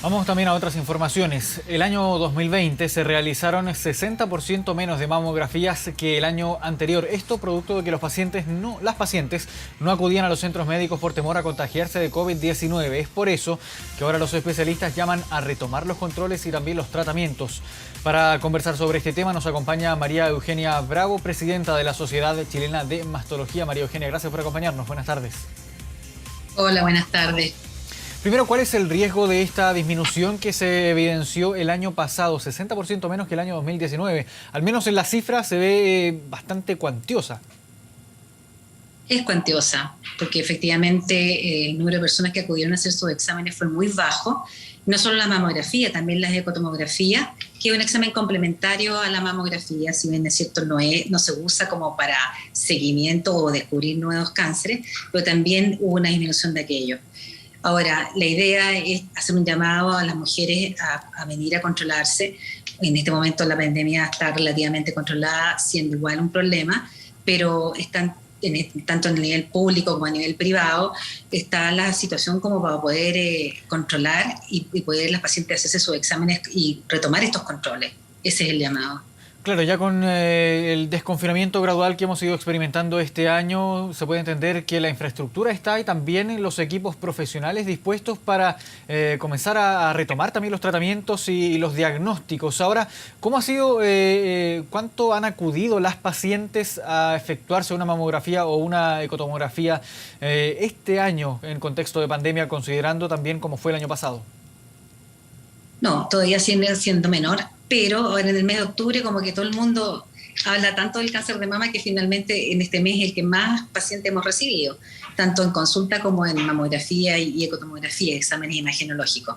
Vamos también a otras informaciones. El año 2020 se realizaron 60% menos de mamografías que el año anterior. Esto producto de que las pacientes no acudían a los centros médicos por temor a contagiarse de COVID-19. Es por eso que ahora los especialistas llaman a retomar los controles y también los tratamientos. Para conversar sobre este tema nos acompaña María Eugenia Bravo, presidenta de la Sociedad Chilena de Mastología. María Eugenia, gracias por acompañarnos. Buenas tardes. Hola, buenas tardes. Primero, ¿cuál es el riesgo de esta disminución que se evidenció el año pasado? 60% menos que el año 2019. Al menos en la cifra se ve bastante cuantiosa. Es cuantiosa, porque efectivamente el número de personas que acudieron a hacer sus exámenes fue muy bajo. No solo la mamografía, también la ecotomografía, que es un examen complementario a la mamografía, si bien es cierto no se usa como para seguimiento o descubrir nuevos cánceres, pero también hubo una disminución de aquello. Ahora, la idea es hacer un llamado a las mujeres a venir a controlarse. En este momento la pandemia está relativamente controlada, siendo igual un problema, pero tanto en el nivel público como a nivel privado, está la situación como para poder controlar y poder las pacientes hacerse sus exámenes y retomar estos controles. Ese es el llamado. Claro, ya con el desconfinamiento gradual que hemos ido experimentando este año, se puede entender que la infraestructura está y también los equipos profesionales dispuestos para comenzar a retomar también los tratamientos y los diagnósticos. Ahora, ¿cómo ha sido, cuánto han acudido las pacientes a efectuarse una mamografía o una ecotomografía este año en contexto de pandemia, considerando también cómo fue el año pasado? No, todavía sigue siendo menor, pero ahora en el mes de octubre como que todo el mundo habla tanto del cáncer de mama que finalmente en este mes es el que más pacientes hemos recibido, tanto en consulta como en mamografía y ecotomografía, exámenes imagenológicos.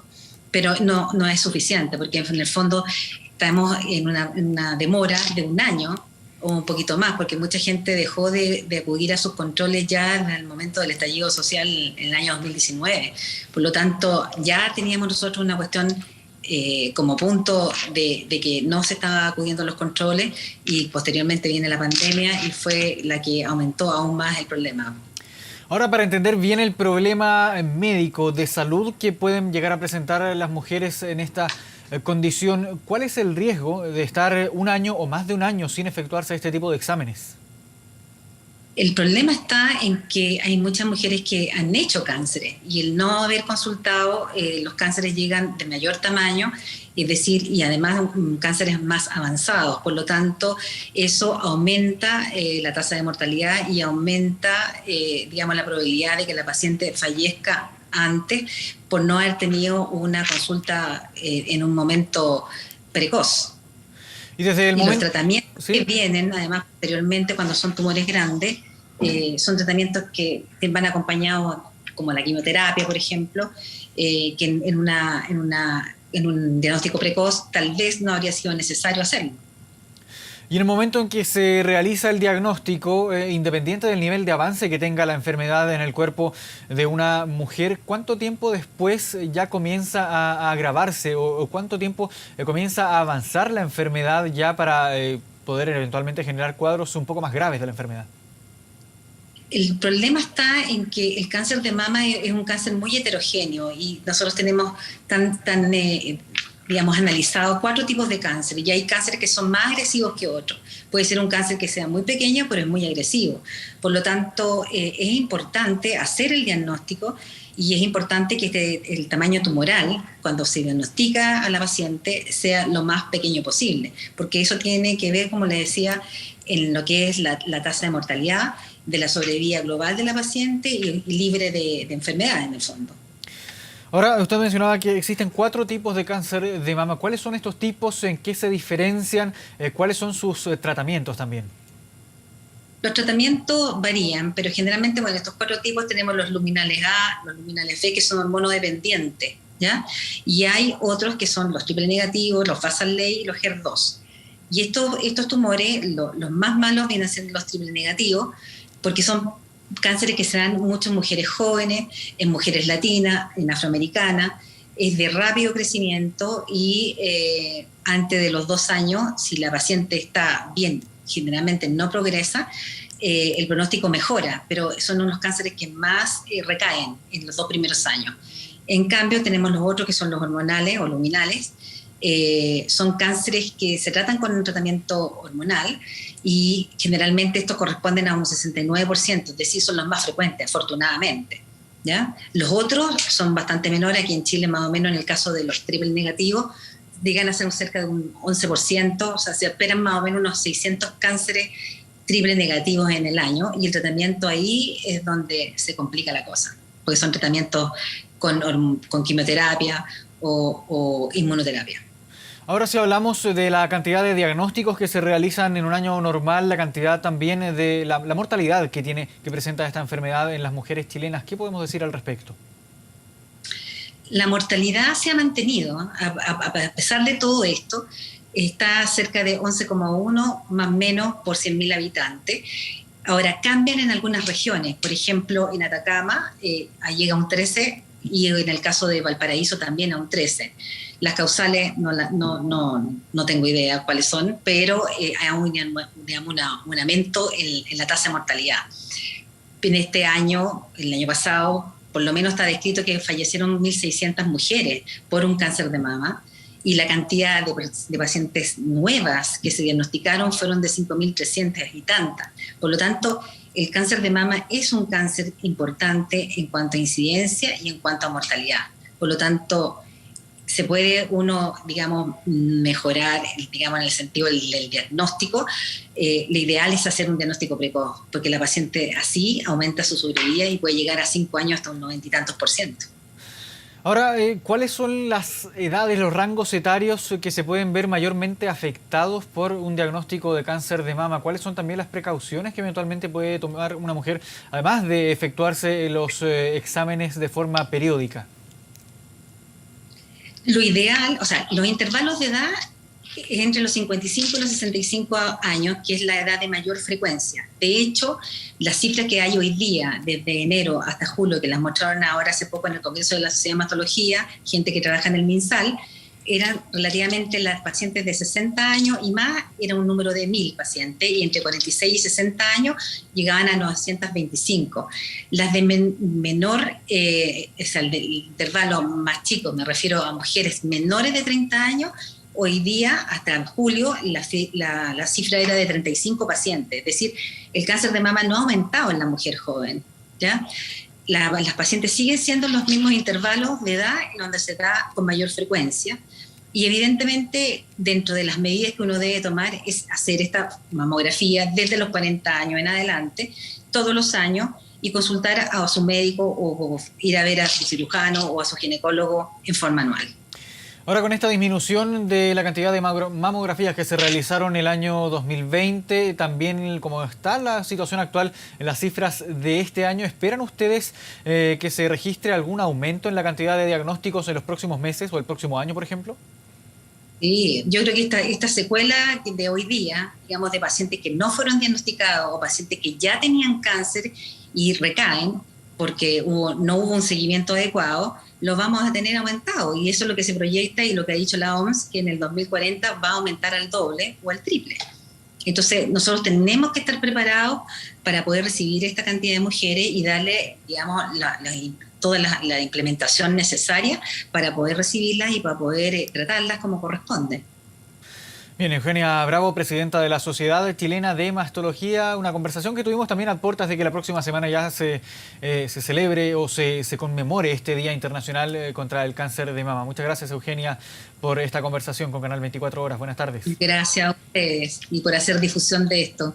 Pero no es suficiente, porque en el fondo estamos en una demora de un año o un poquito más, porque mucha gente dejó de acudir a sus controles ya en el momento del estallido social en el año 2019. Por lo tanto, ya teníamos nosotros una cuestión como punto de que no se estaba acudiendo a los controles y posteriormente viene la pandemia y fue la que aumentó aún más el problema. Ahora, para entender bien el problema médico de salud que pueden llegar a presentar las mujeres en esta condición, ¿cuál es el riesgo de estar un año o más de un año sin efectuarse este tipo de exámenes? El problema está en que hay muchas mujeres que han hecho cánceres y el no haber consultado, los cánceres llegan de mayor tamaño, es decir, y además cánceres más avanzados. Por lo tanto, eso aumenta la tasa de mortalidad y aumenta, digamos, la probabilidad de que la paciente fallezca antes por no haber tenido una consulta en un momento precoz. Y desde el momento... los tratamientos que vienen, además, posteriormente, cuando son tumores grandes, son tratamientos que van acompañados, como la quimioterapia, por ejemplo, que en un diagnóstico precoz tal vez no habría sido necesario hacerlo. Y en el momento en que se realiza el diagnóstico, independiente del nivel de avance que tenga la enfermedad en el cuerpo de una mujer, ¿cuánto tiempo después ya comienza a agravarse o cuánto tiempo comienza a avanzar la enfermedad ya para poder eventualmente generar cuadros un poco más graves de la enfermedad? El problema está en que el cáncer de mama es un cáncer muy heterogéneo y nosotros tenemos digamos, analizado 4 tipos de cáncer y hay cánceres que son más agresivos que otros. Puede ser un cáncer que sea muy pequeño, pero es muy agresivo. Por lo tanto, es importante hacer el diagnóstico y es importante que el tamaño tumoral, cuando se diagnostica a la paciente, sea lo más pequeño posible, porque eso tiene que ver, como le decía, en lo que es la tasa de mortalidad, de la sobrevida global de la paciente y libre de enfermedades en el fondo. Ahora, usted mencionaba que existen 4 tipos de cáncer de mama. ¿Cuáles son estos tipos? ¿En qué se diferencian? ¿Cuáles son sus tratamientos también? Los tratamientos varían, pero generalmente, bueno, estos 4 tipos tenemos los luminales A, los luminales B, que son hormonodependientes, ¿ya? Y hay otros que son los triple negativos, los basal ley y los HER2. Y estos tumores, los más malos vienen a ser los triple negativos, porque son cánceres que se dan mucho en mujeres jóvenes, en mujeres latinas, en afroamericanas, es de rápido crecimiento y antes de los 2 años, si la paciente está bien, generalmente no progresa, el pronóstico mejora, pero son unos cánceres que más recaen en los 2 primeros años. En cambio, tenemos los otros que son los hormonales o luminales. Son cánceres que se tratan con un tratamiento hormonal y generalmente estos corresponden a un 69%, es decir, son los más frecuentes, afortunadamente. ¿Ya? Los otros son bastante menores, aquí en Chile más o menos en el caso de los triple negativos, llegan a ser cerca de un 11%, o sea, se esperan más o menos unos 600 cánceres triple negativos en el año, y el tratamiento ahí es donde se complica la cosa, porque son tratamientos con quimioterapia o inmunoterapia. Ahora, si hablamos de la cantidad de diagnósticos que se realizan en un año normal, la cantidad también de la mortalidad que presenta esta enfermedad en las mujeres chilenas, ¿qué podemos decir al respecto? La mortalidad se ha mantenido, a pesar de todo esto, está cerca de 11,1 más o menos por 100.000 habitantes. Ahora, cambian en algunas regiones, por ejemplo, en Atacama llega a un 13 y en el caso de Valparaíso también a un 13. Las causales no tengo idea cuáles son, pero hay un aumento en la tasa de mortalidad. En este año, el año pasado, por lo menos está descrito que fallecieron 1.600 mujeres por un cáncer de mama, y la cantidad de pacientes nuevas que se diagnosticaron fueron de 5.300 y tantas. Por lo tanto, el cáncer de mama es un cáncer importante en cuanto a incidencia y en cuanto a mortalidad. Por lo tanto, se puede uno, digamos, mejorar, digamos, en el sentido del diagnóstico. Lo ideal es hacer un diagnóstico precoz, porque la paciente así aumenta su sobrevida y puede llegar a 5 años hasta un 90 y tantos %. Ahora, ¿cuáles son las edades, los rangos etarios que se pueden ver mayormente afectados por un diagnóstico de cáncer de mama? ¿Cuáles son también las precauciones que eventualmente puede tomar una mujer, además de efectuarse los exámenes de forma periódica? Lo ideal, o sea, los intervalos de edad es entre los 55 y los 65 años, que es la edad de mayor frecuencia. De hecho, las cifras que hay hoy día, desde enero hasta julio, que las mostraron ahora hace poco en el Congreso de la Sociedad de Hematología, gente que trabaja en el MinSal, eran relativamente las pacientes de 60 años y más, era un número de 1.000 pacientes, y entre 46 y 60 años llegaban a 925. Las de menor, es el del intervalo más chico, me refiero a mujeres menores de 30 años, hoy día, hasta julio, la cifra era de 35 pacientes. Es decir, el cáncer de mama no ha aumentado en la mujer joven, ¿ya? Las pacientes siguen siendo los mismos intervalos de edad donde se da con mayor frecuencia, y evidentemente dentro de las medidas que uno debe tomar es hacer esta mamografía desde los 40 años en adelante, todos los años, y consultar a su médico o ir a ver a su cirujano o a su ginecólogo en forma anual. Ahora, con esta disminución de la cantidad de mamografías que se realizaron el año 2020, también como está la situación actual en las cifras de este año, ¿esperan ustedes que se registre algún aumento en la cantidad de diagnósticos en los próximos meses o el próximo año, por ejemplo? Sí, yo creo que esta secuela de hoy día, digamos, de pacientes que no fueron diagnosticados o pacientes que ya tenían cáncer y recaen porque no hubo un seguimiento adecuado, lo vamos a tener aumentado, y eso es lo que se proyecta y lo que ha dicho la OMS, que en el 2040 va a aumentar al doble o al triple. Entonces, nosotros tenemos que estar preparados para poder recibir esta cantidad de mujeres y darle, digamos, toda la implementación necesaria para poder recibirlas y para poder tratarlas como corresponde. Bien, Eugenia Bravo, presidenta de la Sociedad Chilena de Mastología, una conversación que tuvimos también a puertas de que la próxima semana ya se celebre o se conmemore este Día Internacional contra el Cáncer de Mama. Muchas gracias, Eugenia, por esta conversación con Canal 24 Horas. Buenas tardes. Gracias a ustedes y por hacer difusión de esto.